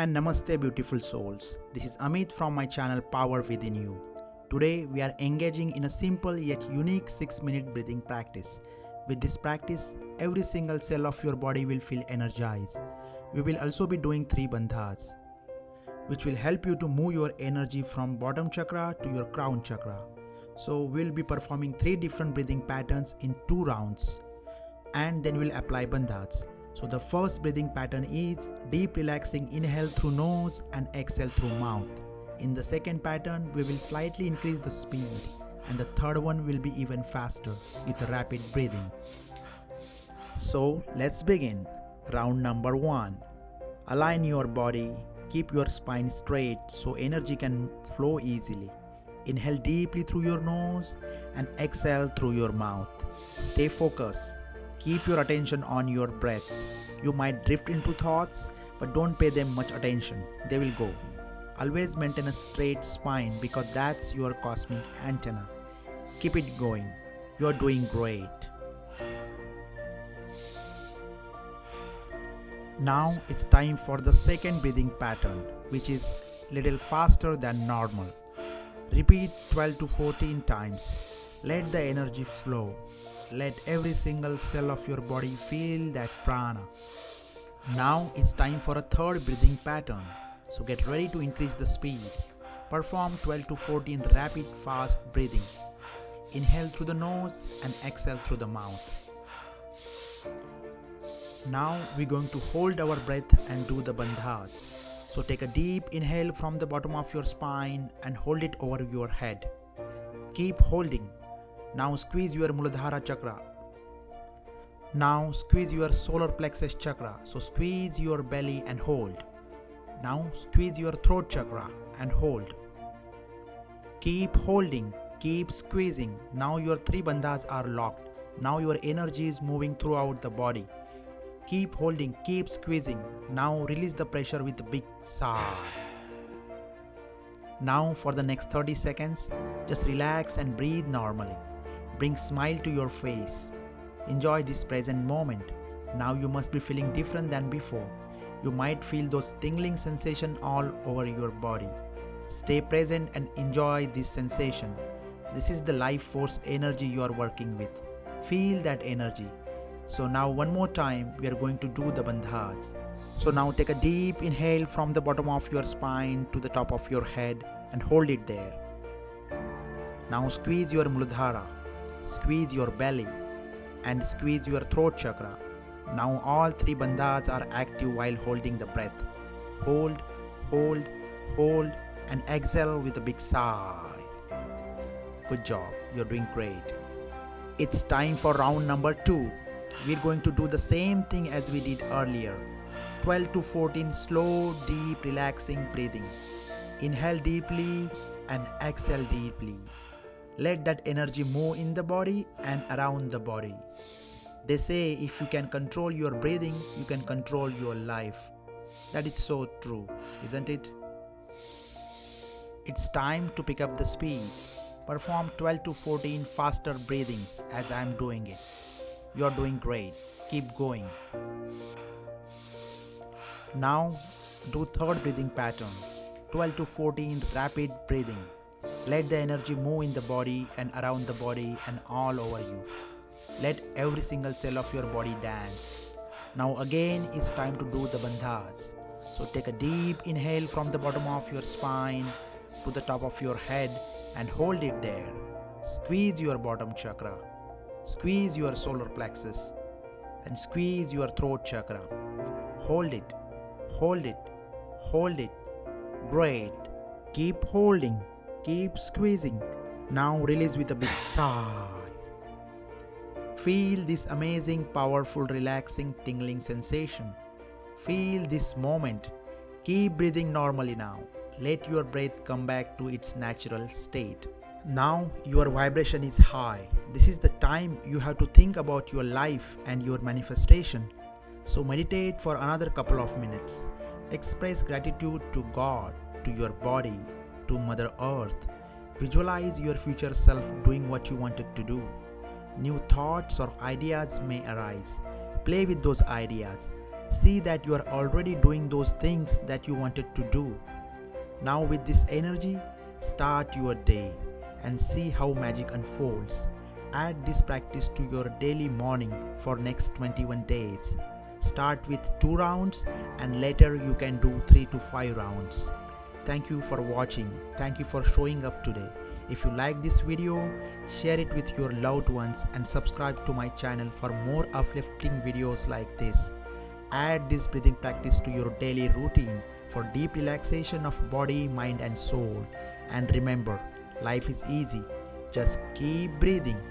and Namaste, beautiful souls. This is Amit from my channel Power Within You. Today, we are engaging in a simple yet unique 6-minute breathing practice. With this practice, every single cell of your body will feel energized. We will also be doing 3 bandhas, which will help you to move your energy from bottom chakra to your crown chakra. So, we'll be performing 3 different breathing patterns in 2 rounds, and then we'll apply bandhas. So the first breathing pattern is deep relaxing inhale through nose and exhale through mouth. In the second pattern, we will slightly increase the speed, and the third one will be even faster with rapid breathing. So let's begin. Round number 1. Align your body, keep your spine straight so energy can flow easily. Inhale deeply through your nose and exhale through your mouth. Stay focused. Keep your attention on your breath. You might drift into thoughts, but don't pay them much attention. They will go. Always maintain a straight spine because that's your cosmic antenna. Keep it going. You're doing great. Now it's time for the second breathing pattern, which is little faster than normal. Repeat 12 to 14 times. Let the energy flow. Let every single cell of your body feel that prana. Now it's time for a third breathing pattern. So get ready to increase the speed. Perform 12 to 14 rapid fast breathing. Inhale through the nose and exhale through the mouth. Now we're going to hold our breath and do the bandhas. So take a deep inhale from the bottom of your spine and hold it over your head. Keep holding. Now squeeze your Muladhara chakra. Now squeeze your solar plexus chakra. So squeeze your belly and hold. Now squeeze your throat chakra and hold. Keep holding. Keep squeezing. Now your 3 bandhas are locked. Now your energy is moving throughout the body. Keep holding. Keep squeezing. Now release the pressure with a big sigh. Now for the next 30 seconds, just relax and breathe normally. Bring smile to your face. Enjoy this present moment. Now you must be feeling different than before. You might feel those tingling sensations all over your body. Stay present and enjoy this sensation. This is the life force energy you are working with. Feel that energy. So now one more time we are going to do the bandhas. So now take a deep inhale from the bottom of your spine to the top of your head and hold it there. Now squeeze your Muladhara. Squeeze your belly and squeeze your throat chakra. Now all 3 bandhas are active while holding the breath. Hold, hold, hold and exhale with a big sigh. Good job, you're doing great. It's time for round number 2. We're going to do the same thing as we did earlier. 12 to 14 slow, deep, relaxing breathing. Inhale deeply and exhale deeply. Let that energy move in the body and around the body. They say if you can control your breathing, you can control your life. That is so true, isn't it? It's time to pick up the speed. Perform 12 to 14 faster breathing as I am doing it. You are doing great. Keep going. Now do third breathing pattern. 12 to 14 rapid breathing. Let the energy move in the body and around the body and all over you. Let every single cell of your body dance. Now again it's time to do the bandhas. So take a deep inhale from the bottom of your spine to the top of your head and hold it there. Squeeze your bottom chakra. Squeeze your solar plexus and squeeze your throat chakra. Hold it. Hold it. Hold it. Great. Keep holding. Keep squeezing. Now release with a big sigh. Feel this amazing, powerful, relaxing, tingling sensation. Feel this moment. Keep breathing normally now. Let your breath come back to its natural state. Now your vibration is high. This is the time you have to think about your life and your manifestation. So meditate for another couple of minutes. Express gratitude to God, to your body, to Mother Earth. Visualize your future self doing what you wanted to do. New thoughts or ideas may arise. Play with those ideas. See that you are already doing those things that you wanted to do. Now, with this energy, start your day and see how magic unfolds. Add this practice to your daily morning for next 21 days. Start with 2 rounds and later you can do 3 to 5 rounds. Thank you for watching. Thank you for showing up today. If you like this video, share it with your loved ones and subscribe to my channel for more uplifting videos like this. Add this breathing practice to your daily routine for deep relaxation of body, mind and soul. And remember, life is easy. Just keep breathing.